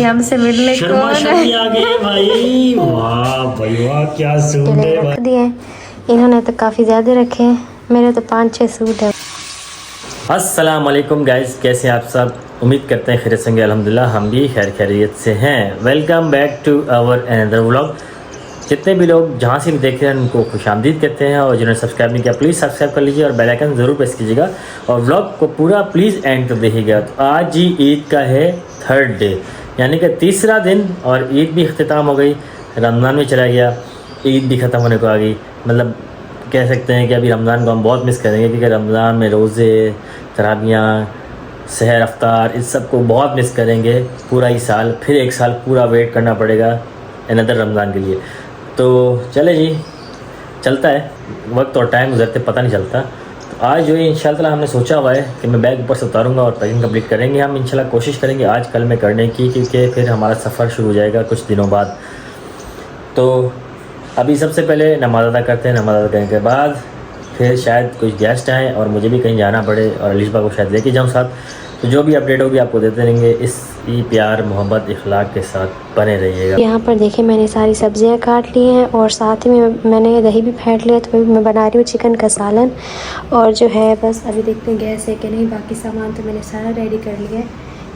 हमसे मिलने को आ गए भाई। वाह भाई वाह, क्या सूट है रख दिए। इन्होंने तो काफ़ी ज़्यादा रखे हैं, मेरे तो 5-6 सूट है। अस्सलाम वालेकुम गाइस, कैसे हैं आप सब? उम्मीद करते हैं खैरियत से होंगे। अल्हम्दुलिल्लाह हम भी खैरियत से हैं। Welcome back to our another vlog. जितने भी लोग जहाँ से भी देख रहे हैं उनको खुशामदीद कहते हैं, और जिन्होंने सब्सक्राइब नहीं किया प्लीज़ सब्सक्राइब कर लीजिए और बेल आइकन ज़रूर प्रेस कीजिएगा, और व्लॉग को पूरा प्लीज़ एंड तक देखिएगा। तो आज ही ईद का है 3rd डे, यानी कि तीसरा दिन, और ईद भी अख्तिताम हो गई, रमज़ान में चला गया, ईद भी ख़त्म होने को आ गई। मतलब कह सकते हैं कि अभी रमज़ान को हम बहुत मिस करेंगे, क्योंकि रमज़ान में रोज़े, तराबियाँ, सहर अफ्तार, इस सब को बहुत मिस करेंगे पूरा ही साल। फिर एक साल पूरा वेट करना पड़ेगा अनदर रमज़ान के लिए। तो चले जी, चलता है वक्त और टाइम गुजरते पता नहीं चलता। तो आज जो है इंशाल्लाह हमने सोचा हुआ है कि मैं बैग ऊपर से उतारूँगा और पैकिंग कंप्लीट करेंगे हम इंशाल्लाह। कोशिश करेंगे आज कल में करने की, क्योंकि फिर हमारा सफ़र शुरू हो जाएगा कुछ दिनों बाद। तो अभी सबसे पहले नमाज़ अदा करते हैं, नमाज़ अदा करने के बाद फिर शायद कुछ गेस्ट आएँ और मुझे भी कहीं जाना पड़े, और अलीशा को शायद लेके जाऊँ साथ। तो जो भी अपडेट होगी आपको देते रहेंगे। इसी प्यार मोहब्बत इखलाक के साथ बने रहिएगा। यहाँ पर देखिए मैंने सारी सब्जियाँ काट ली हैं, और साथ ही में मैंने दही भी फेंट लिया। तो मैं बना रही हूँ चिकन का सालन, और जो है बस अभी देखते हैं गैस है कि नहीं। बाकी सामान तो मैंने सारा रेडी कर लिया है।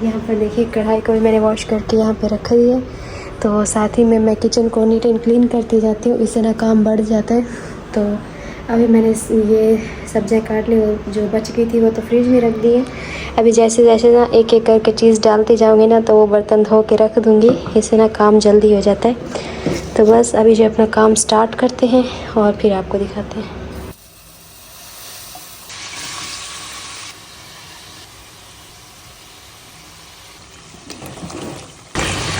यहाँ पर देखिए कढ़ाई को भी मैंने वॉश करके यहाँ पर रख दी है। तो साथ ही में मैं किचन को नीट एंड क्लीन करती जाती हूँ, इससे ना काम बढ़ जाता है। तो अभी मैंने ये सब्जियाँ काट ली, और जो बच गई थी वो तो फ्रिज में रख दी है। अभी जैसे जैसे ना एक एक करके चीज़ डालती जाऊँगी ना, तो वो बर्तन धो के रख दूँगी, इससे ना काम जल्दी हो जाता है। तो बस अभी जो अपना काम स्टार्ट करते हैं और फिर आपको दिखाते हैं।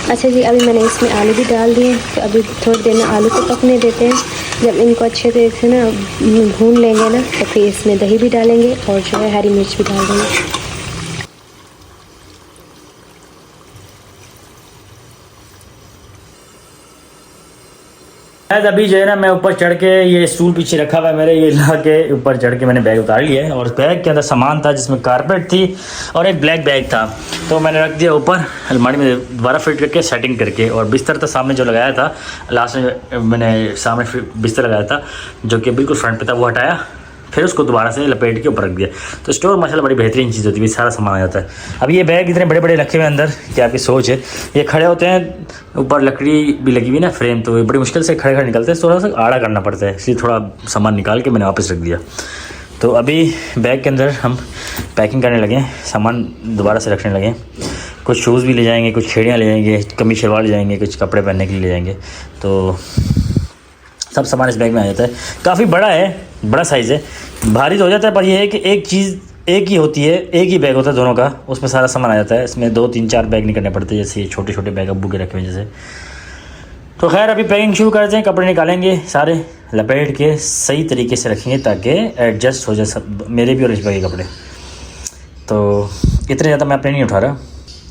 अच्छा जी, अभी मैंने इसमें आलू भी डाल दिए। तो अभी थोड़ी देर में आलू को पकने देते हैं। जब इनको अच्छे तरीके से ना भून लेंगे ना, तो फिर इसमें दही भी डालेंगे और जो है हरी मिर्च भी डाल देंगे। अभी जो है ना मैं ऊपर चढ़ के, ये स्टूल पीछे रखा हुआ है मेरे, ये ला के ऊपर चढ़ के मैंने बैग उतार लिया है। और बैग के अंदर सामान था जिसमें कारपेट थी और एक ब्लैक बैग था, तो मैंने रख दिया ऊपर अलमारी में दोबारा फिट करके सेटिंग करके। और बिस्तर था सामने जो लगाया था, लास्ट में मैंने सामने बिस्तर लगाया था जो कि बिल्कुल फ्रंट पे था, वो हटाया, फिर उसको दोबारा से लपेट के ऊपर रख दिया। तो स्टोर माशाल्लाह बड़ी बेहतरीन चीज़ होती है, सारा सामान आ जाता है। अब ये बैग इतने बड़े बड़े रखे हुए अंदर, क्या आपकी सोच है? ये खड़े होते हैं, ऊपर लकड़ी भी लगी हुई ना फ्रेम, तो ये बड़ी मुश्किल से खड़े खड़े निकलते हैं, थोड़ा सा आड़ा करना पड़ता है, इसलिए थोड़ा सामान निकाल के मैंने वापस रख दिया। तो अभी बैग के अंदर हम पैकिंग करने लगे, सामान दोबारा से रखने लगे। कुछ शूज़ भी ले जाएंगे, कुछ छेड़ियाँ ले जाएंगे, कमीज शलवार ले जाएंगे, कुछ कपड़े पहनने के लिए ले जाएंगे। तो सब सामान इस बैग में आ जाता है। काफ़ी बड़ा है, बड़ा साइज़ है, भारी तो हो जाता है, पर यह है कि एक चीज़ एक ही होती है, एक ही बैग होता है दोनों का, उसमें सारा सामान आ जाता है। इसमें 2-3-4 बैग नहीं करने पड़ते, जैसे ये छोटे छोटे बैग अब्बू के रखे हुए जैसे। तो खैर अभी पैकिंग शुरू करते हैं। कपड़े निकालेंगे, सारे लपेट के सही तरीके से रखेंगे ताकि एडजस्ट हो जाए सब, मेरे भी और रिश्वा के कपड़े। तो इतने ज़्यादा मैं अपने नहीं उठा रहा।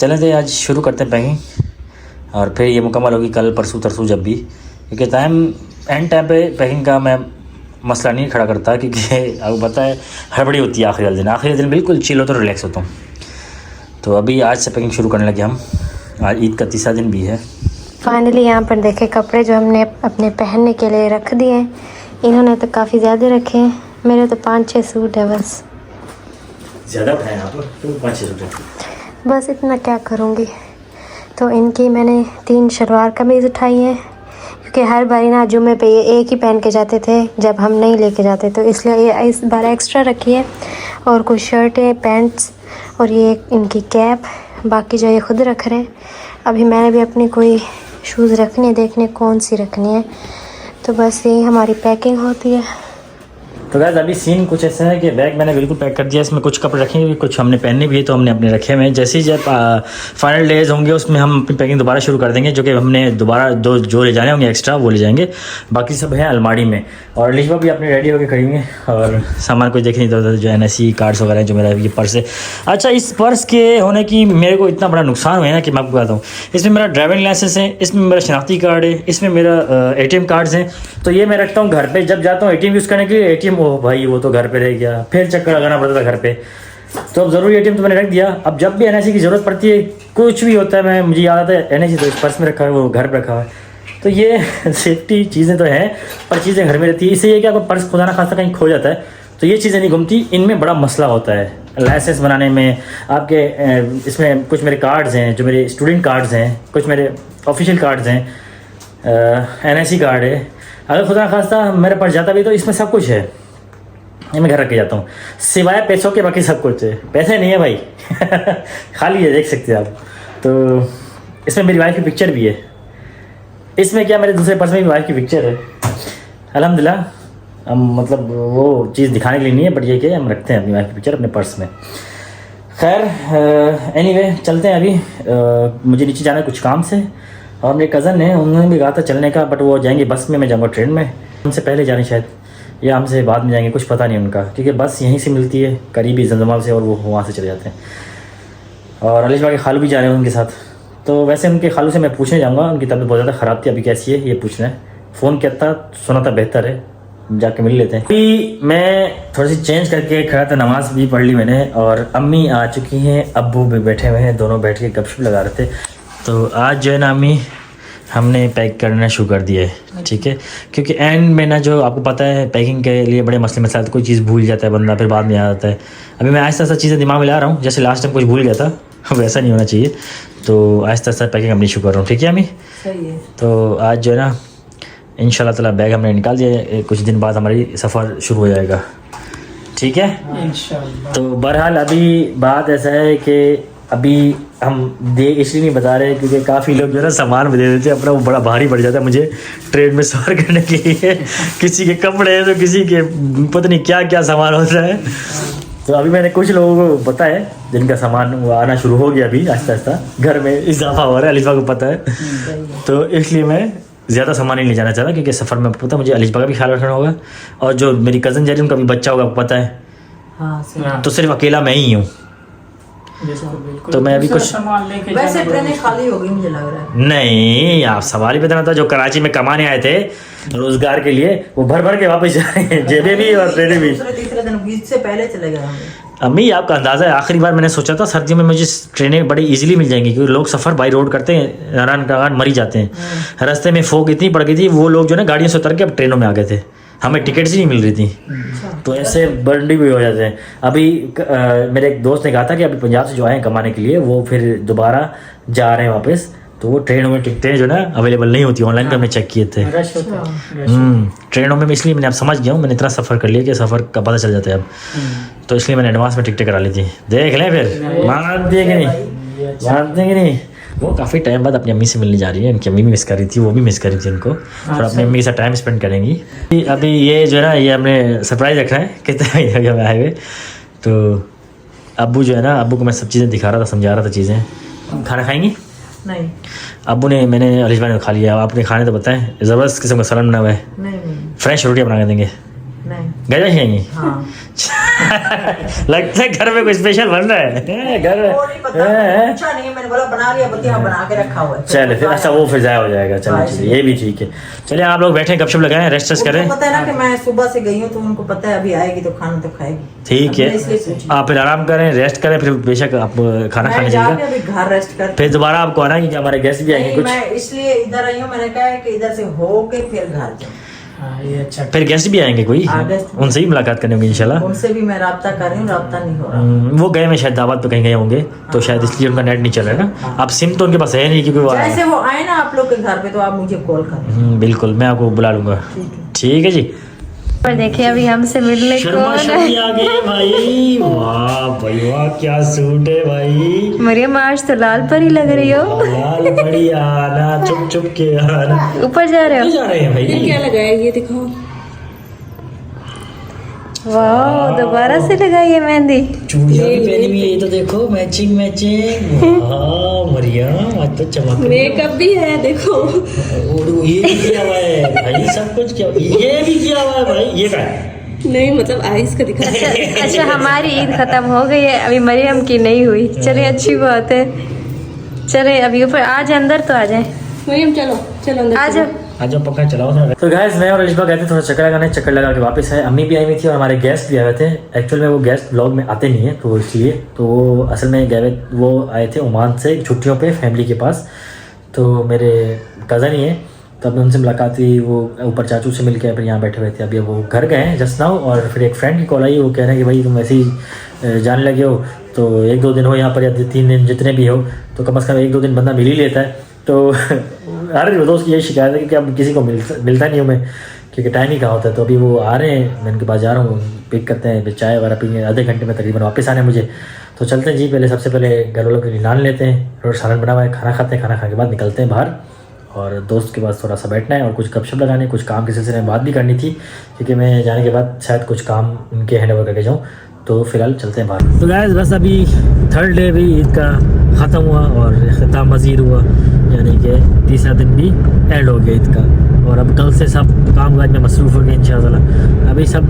चलें तो आज शुरू करते हैं पैकिंग, और फिर ये मुकम्मल होगी कल परसों तरसों जब भी, क्योंकि एंड टाइम पे पैकिंग का मैं मसला नहीं खड़ा करता, क्योंकि आपको पता है हड़बड़ी होती है आखिरी दिन बिल्कुल चिल हो तो रिलैक्स होता हूँ। तो अभी आज से पैकिंग शुरू करने लगे हम, आज ईद का तीसरा दिन भी है। फाइनली यहाँ पर देखे कपड़े जो हमने अपने पहनने के लिए रख दिए हैं। इन्होंने तो काफ़ी ज़्यादा रखे हैं, मेरे तो 5-6 सूट है बस। ज़्यादा उठाए आप, तो 5-6 सूट बस इतना क्या करूँगी। तो इनकी मैंने 3 शलवार कमीज़ उठाई है, क्योंकि हर बारी ना जुम्मे पे ये एक ही पहन के जाते थे जब हम नहीं लेके जाते, तो इसलिए ये इस बार एक्स्ट्रा रखी है। और कुछ शर्टें, पैंट्स, और ये इनकी कैप, बाकी जो ये खुद रख रहे हैं। अभी मैंने भी अपनी कोई शूज़ रखनी है, देखने कौन सी रखनी है। तो बस यही हमारी पैकिंग होती है। तो गाइस अभी सीन कुछ ऐसा है कि बैग मैंने बिल्कुल पैक कर दिया, इसमें कुछ कपड़े रखेंगे, कुछ हमने पहनने भी है, तो हमने अपने रखे हुए हैं। जैसे ही जब फाइनल डेज होंगे उसमें हम अपनी पैकिंग दोबारा शुरू कर देंगे, जो कि हमने दोबारा जो ले जाने होंगे एक्स्ट्रा वो ले जाएंगे, बाकी सब है अलमारी में। और अलीशा भी अपने रेडी होकर खड़ी हुई है, और सामान कोई देख नहीं था, जो NSE कार्ड्स वगैरह जो मेरा ये पर्स है। अच्छा, इस पर्स के होने की मेरे को इतना बड़ा नुकसान हुआ है ना कि मैं आपको बताता हूँ। इसमें मेरा ड्राइविंग लाइसेंस है, इसमें मेरा शनाख्ती कार्ड है, इसमें मेरा ATM कार्ड्स हैं। तो ये मैं रखता हूँ घर पे, जब जाता हूँ ATM यूज़ करने के लिए, ATM ओ भाई वो तो घर पे रह गया, फिर चक्कर लगाना पड़ता था घर पे। तो अब ज़रूरी ATM तो मैंने रख दिया। अब जब भी NIC की ज़रूरत पड़ती है, कुछ भी होता है, मुझे याद आता है NIC तो इस पर्स में रखा है, वो घर पर रखा है। तो ये सेफ्टी चीज़ें तो हैं, पर चीज़ें घर में रहती है। इससे ये कि आपका पर्स खुदा ना खास्ता कहीं खो जाता है तो ये चीज़ें नहीं घूमती। इनमें बड़ा मसला होता है लाइसेंस बनाने में, आपके इसमें कुछ मेरे कार्ड्स हैं जो मेरे स्टूडेंट कार्ड्स हैं, कुछ मेरे ऑफिशियल कार्ड्स हैं, NIC कार्ड है। अगर खुदा खास्ता मेरे पास जाता भी तो इसमें सब कुछ है, ये मैं घर रख के जाता हूँ, सिवाय पैसों के बाकी सब कुछ है। पैसे नहीं है भाई खाली है, देख सकते हैं आप। तो इसमें मेरी वाइफ की पिक्चर भी है। इसमें क्या, मेरे दूसरे पर्स में भी वाइफ की पिक्चर है। अल्हम्दुलिल्लाह, हम मतलब वो चीज़ दिखाने के लिए नहीं है, बट ये कि हम रखते हैं अपनी वाइफ की पिक्चर अपने पर्स में। खैर एनीवे चलते हैं अभी। मुझे नीचे जाना है कुछ काम से, और मेरे कज़न है, उन्होंने भी कहा था चलने का, बट वो जाएंगे बस में, मैं जाऊँगा ट्रेन में। हमसे पहले जाने शायद, या हमसे बाद में जाएंगे, कुछ पता नहीं उनका, क्योंकि बस यहीं से मिलती है करीबी जमजमाल से, और वो वहाँ से चले जाते हैं। और अलीश भाई के खालू भी जा रहे हैं उनके साथ। तो वैसे उनके खालू से मैं पूछने जाऊँगा, उनकी तबीयत बहुत ज़्यादा ख़राब थी, अभी कैसी है ये पूछना है। फ़ोन किया था, सुना था बेहतर है, जाके मिल लेते हैं। अभी मैं थोड़ी सी चेंज करके खड़ा था, नमाज भी पढ़ ली मैंने, और अम्मी आ चुकी हैं, अब्बू भी बैठे हुए हैं, दोनों बैठ के गपशप लगा रहे थे। तो आज जो है ना अम्मी, हमने पैक करना शुरू कर दिया है, ठीक है, क्योंकि एंड में ना, जो आपको पता है पैकिंग के लिए बड़े मसले मसाइल, कोई चीज़ भूल जाता है बंदा, फिर बाद में याद आता है। अभी मैं आहिस्ता आहिस्ता चीज़ें दिमाग में ला रहा हूँ, जैसे लास्ट टाइम कुछ भूल गया था वैसा नहीं होना चाहिए। तो आहिस्ता आहिस्ता पैकिंग अपनी शुरू कर रहा हूँ, ठीक है अम्मी? सही है। तो आज जो है ना इंशाल्लाह ताला बैग हमने निकाल दिया, कुछ दिन बाद हमारी सफ़र शुरू हो जाएगा, ठीक है इंशाल्लाह। तो बहरहाल अभी बात ऐसा है कि अभी हम दे इसलिए नहीं बता रहे क्योंकि काफ़ी लोग जो है ना सामान भी दे देते हैं अपना, वो बड़ा भारी पड़ जाता है मुझे ट्रेन में सफ़र करने के लिए। किसी के कपड़े तो किसी के पता नहीं क्या क्या सामान होता है। तो अभी मैंने कुछ लोगों को पता है जिनका सामान वो आना शुरू हो गया, अभी आहिस्ता आहिस्ता घर में इजाफा हो रहा है, अलीफा को पता है। तो इसलिए मैं ज़्यादा सामान नहीं ले जाना चाहता, क्योंकि सफ़र में पता मुझे अलीफा का भी ख्याल रखना होगा, और जो मेरी कज़न जा रही है उनका भी बच्चा होगा, पता है। हाँ, तो सिर्फ अकेला मैं ही हूँ, तो मैं अभी कुछ वैसे ट्रेनें खाली हो गई मुझे लग रहा है। नहीं, आप सवाल ही पता था, जो कराची में कमाने आए थे रोजगार के लिए, वो भर भर के वापस जा रहे हैं, जेबें भी और ट्रेनें भी। दूसरे तीसरे दिन बीच से पहले चले गए हम। अम्मी आपका अंदाज़ा है, आखिरी बार मैंने सोचा था सर्दियों में मुझे ट्रेनें बड़ी इजीली मिल जाएंगी, क्योंकि लोग सफ़र बाई रोड करते हैं, हैरान मरी जाते हैं। रास्ते में फोक इतनी पड़ गई थी, वो लोग जो ना गाड़ियों से उतर के अब ट्रेनों में आ गए थे, हमें टिकट्स ही नहीं मिल रही थी। तो ऐसे बंडी भी हो जाते हैं। अभी मेरे एक दोस्त ने कहा था कि अभी पंजाब से जो आए हैं कमाने के लिए, वो फिर दोबारा जा रहे हैं वापस, तो वो ट्रेनों में टिकटें जो ना अवेलेबल नहीं होती, ऑनलाइन पे हमने चेक किए थे। ट्रेनों में इसलिए मैंने अब समझ गया हूँ, मैंने इतना सफ़र कर लिया कि सफ़र का पता चल जाता है अब, तो इसलिए मैंने एडवांस में टिकटें करा ली थी। देख लें फिर मानते हैं कि नहीं, मानते हैं कि नहीं। वो काफ़ी टाइम बाद अपनी अम्मी से मिलने जा रही है, उनकी अम्मी भी मिस कर रही थी, वो भी मिस कर रही थी उनको, और अपनी अम्मी के साथ टाइम स्पेंड करेंगी। अभी ये जो है ना, ये हमने सरप्राइज़ रखना है, कितने महीने में आए हुए। तो अब्बू जो है ना, अब्बू को मैं सब चीज़ें दिखा रहा था, समझा रहा था चीज़ें। खाना खाएंगी? नहीं अब्बू ने, मैंने अलीश भाई ने खा लिया, आपने खाने तो बताएं। ज़बरदस्त किस्म का सलाद बना हुआ है, नहीं फ्रेश रोटियाँ बना के देंगे, नहीं। गजा खाएंगी? हाँ। लगता है घर में कोई स्पेशल बन रहा है घर में। वो नहीं पता, पूछा नहीं, मैंने बोला बना लिया, बल्कि बना के रखा हुआ है। चले फिर, अच्छा वो फिर ज़ाया हो जाएगा। चलिए ये भी ठीक है। चलिए आप लोग बैठे गपशप लगाएं, रेस्ट करें। उनको पता है ना कि मैं सुबह से गई हूँ, तो उनको पता है अभी आएगी तो खाना तो खाएगी। ठीक अब मैं इसलिए है, पूछी। आप फिर आराम करें, रेस्ट करें, फिर बेशक आप खाना मैं खाने जाके जाइएगा, अभी घर रेस्ट कर। फिर दोबारा आपको आना है, क्योंकि हमारे गेस्ट भी आएंगे नहीं, कुछ, मैं इसलिए इधर आई हूँ, मैंने कहा है कि इधर से होके फिर घर जाऊँ। ये अच्छा। फिर गेस्ट भी आएंगे कोई, गेस्ट उनसे ही मुलाकात करनी होगी इंशाल्लाह। उनसे भी मैं राब्ता कर रही हूँ, राब्ता नहीं हो रहा। वो गए में शायद दावत पे कहीं गए होंगे, तो शायद इसलिए उनका नेट नहीं चल रहा है ना। आप सिम तो उनके पास है नहीं, क्योंकि वो जैसे वो आए ना आप लोग के घर पे, तो आप मुझे कॉल करें। बिल्कुल, मैं आपको बुला लूंगा। ठीक है जी। पर देखिए अभी हमसे मिलने शर्मा कौन है। शर्मी आ गई है भाई, वाह भाई वाह, क्या सूट है भाई। मरियम आज तो लाल परी लग रही हो। लाल बढ़िया ना, चुप चुप के आना। ऊपर जा रहे हो? जा रहे हैं भाई। क्या लगाया ये दिखाओ। वाह, दोबारा से लगाई है मेहंदी। चूड़ियां भी पहनी हुई है, ये तो देखो, मैचिंग मैचिंग। वाह मरियम, आज तो चमक। मेकअप भी है देखो। और ये भी किया हुआ है भाई, सब कुछ किया, ये भी किया हुआ है भाई। ये क्या है? नहीं मतलब आइस का दिखा। अच्छा हमारी ईद खत्म हो गई है, अभी मरियम की नहीं हुई। चले अच्छी बात है। चले अभी ऊपर आ जाए, अंदर तो आ जाए। मरियम चलो चलो अंदर आ चलो। जाओ। आज जो पक्का चलाओ थोड़ा। तो गाइस मैं और अलिशबा गए थे थोड़ा चक्कर लगाने, चक्कर लगा के वापस आए। अम्मी भी आई हुई थी और हमारे गेस्ट भी आए हुए थे। एक्चुअल में वो गेस्ट ब्लॉग में आते नहीं है तो इसलिए, तो वो असल में गए हुए, वो आए थे ओमान से छुट्टियों पे फैमिली के पास। तो मेरे कज़न ही है, तो अभी उनसे मुलाकात हुई, वो ऊपर चाचू से मिल के फिर यहाँ बैठे हुए थे। अभी वो घर गए हैं जस्ट नाउ, और फिर एक फ्रेंड की कॉल आई, वो कह रहे हैं कि भाई तुम ऐसे ही जाने लगे हो तो 1-2 दिन हो यहाँ पर या 3 दिन जितने भी हो तो कम से कम 1-2 दिन बंदा मिल ही लेता है। तो हर दोस्त की यही शिकायत है कि अब किसी को मिलता नहीं हूँ मैं, क्योंकि टाइम ही कहाँ होता है। तो अभी वो आ रहे हैं, मैं उनके पास जा रहा हूँ, पिक करते हैं, चाय वगैरह पीएंगे, आधे घंटे में तकरीबन वापस आने मुझे। तो चलते हैं जी, पहले सबसे पहले घर वालों के लिए नान लेते हैं, रोटी सालन बना हुआ है, खाना खाते हैं, खाना खाने के बाद निकलते हैं बाहर और दोस्त के पास थोड़ा सा बैठना है और कुछ गपशप लगाने, कुछ काम के सिलसिले में बात भी करनी थी, क्योंकि मैं जाने के बाद शायद कुछ काम उनके हैंड ओवर करके जाऊँ। तो फिलहाल चलते हैं बाहर। तो गाइस बस अभी 3rd डे भी ईद का ख़त्म हुआ और ख़त्म मज़ीद हुआ, यानी कि तीसरा दिन भी एंड हो गया ईद का। और अब कल से सब काम काज में मसरूफ़ हो गए इंशाअल्लाह। अभी सब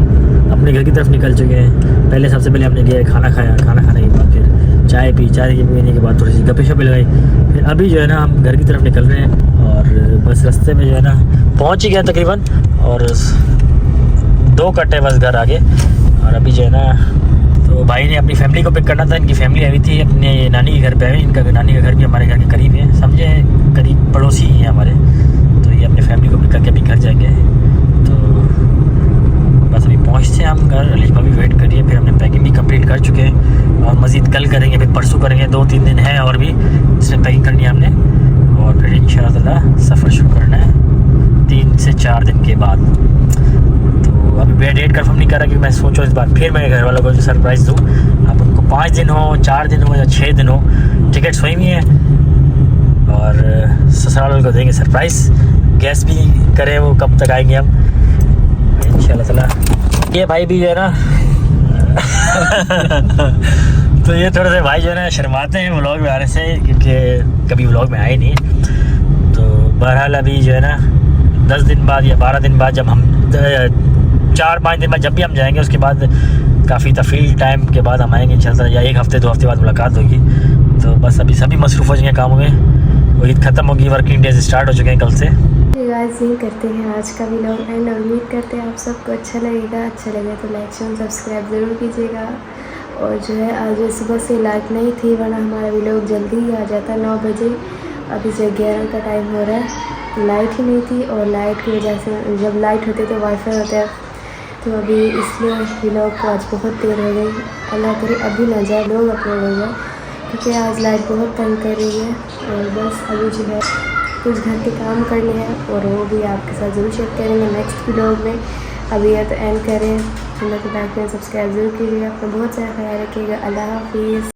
अपने घर की तरफ निकल चुके हैं। पहले सबसे पहले हमने गया खाना खाया, खाना खाने के बाद फिर चाय पीने के बाद थोड़ी सी गप्पे शप्पे लगाई। फिर अभी जो है ना हम घर की तरफ निकल रहे हैं और बस रास्ते में जो है ना पहुँच ही गया तकरीबन, और 2 कट्टे बस घर आगे। और अभी जो है ना तो भाई ने अपनी फैमिली को पिक करना था, इनकी फैमिली आई हुई थी अपने नानी के घर पे आई। इनका नानी का घर भी हमारे घर के करीब है, समझे, करीब पड़ोसी ही हैं हमारे। तो ये अपनी फैमिली को पिक करके अभी घर जाएंगे। तो बस अभी पहुँचते हैं हम घर, अलिशबा भी वेट करिए। फिर हमने पैकिंग भी कंप्लीट कर चुके हैं और मज़ीद कल करेंगे, फिर परसों करेंगे, 2-3 दिन है और भी इसमें पैकिंग करनी है हमने। और फिर इंशाअल्लाह सफ़र शुरू करना है 3 से 4 दिन के बाद। अभी मैं डेट कंफर्म नहीं कर रहा, क्योंकि मैं सोचो इस बार फिर मैं घर वालों को सरप्राइज़ दूँ। अब उनको 5 दिन हो, 4 दिन हो या 6 दिन हो, टिकट्स हुई हुई हैं और ससुराल वालों को देंगे सरप्राइज़। गैस भी करें वो कब तक आएंगे हम इंशाल्लाह ताला। ये भाई भी जो है ना तो ये थोड़े से भाई जो है ना शर्माते हैं व्लॉग में आने से, क्योंकि कभी व्लॉग में आए नहीं। तो बहरहाल अभी जो है ना 10 दिन बाद या 12 दिन बाद, जब हम 4-5 दिन बाद जब भी हम जाएंगे, उसके बाद काफ़ी तफील टाइम के बाद हम आएंगे इंशाल्लाह, या 1 हफ्ते 2 हफ्ते बाद मुलाकात होगी। तो बस अभी सभी मसरूफ़ हो जाएंगे कामों में, वो ईद ख़त्म होगी, वर्किंग डेज स्टार्ट हो चुके हैं कल से। गाइस यही करते हैं आज का व्लॉग एंड, उम्मीद करते हैं आप सबको अच्छा लगेगा। अच्छा लगे तो लाइक शेयर सब्सक्राइब ज़रूर कीजिएगा। और जो है आज सुबह से लाइट नहीं थी, वरना हमारा व्लॉग जल्दी ही आ जाता 9 बजे। अभी जो 11 का टाइम हो रहा है, लाइट ही नहीं थी, और लाइट की वजह से जब लाइट होती है तो वाईफाई होता है, तो अभी इसलिए व्लॉग को आज बहुत देर हो गई। अल्लाह करे अभी ना जाए लोग अपलोड हो जाए, क्योंकि आज लाइट बहुत तंग कर रही है। और बस अभी जो है कुछ घर के काम करने हैं और वो भी आपके साथ ज़रूर शेयर करेंगे नेक्स्ट व्लॉग में। अभी या तो एंड करें, चैनल को लाइक करें, सब्सक्राइब जरूर कीजिएगा। अपना बहुत सारा ख्याल रखिएगा। अल्लाह हाफिज़।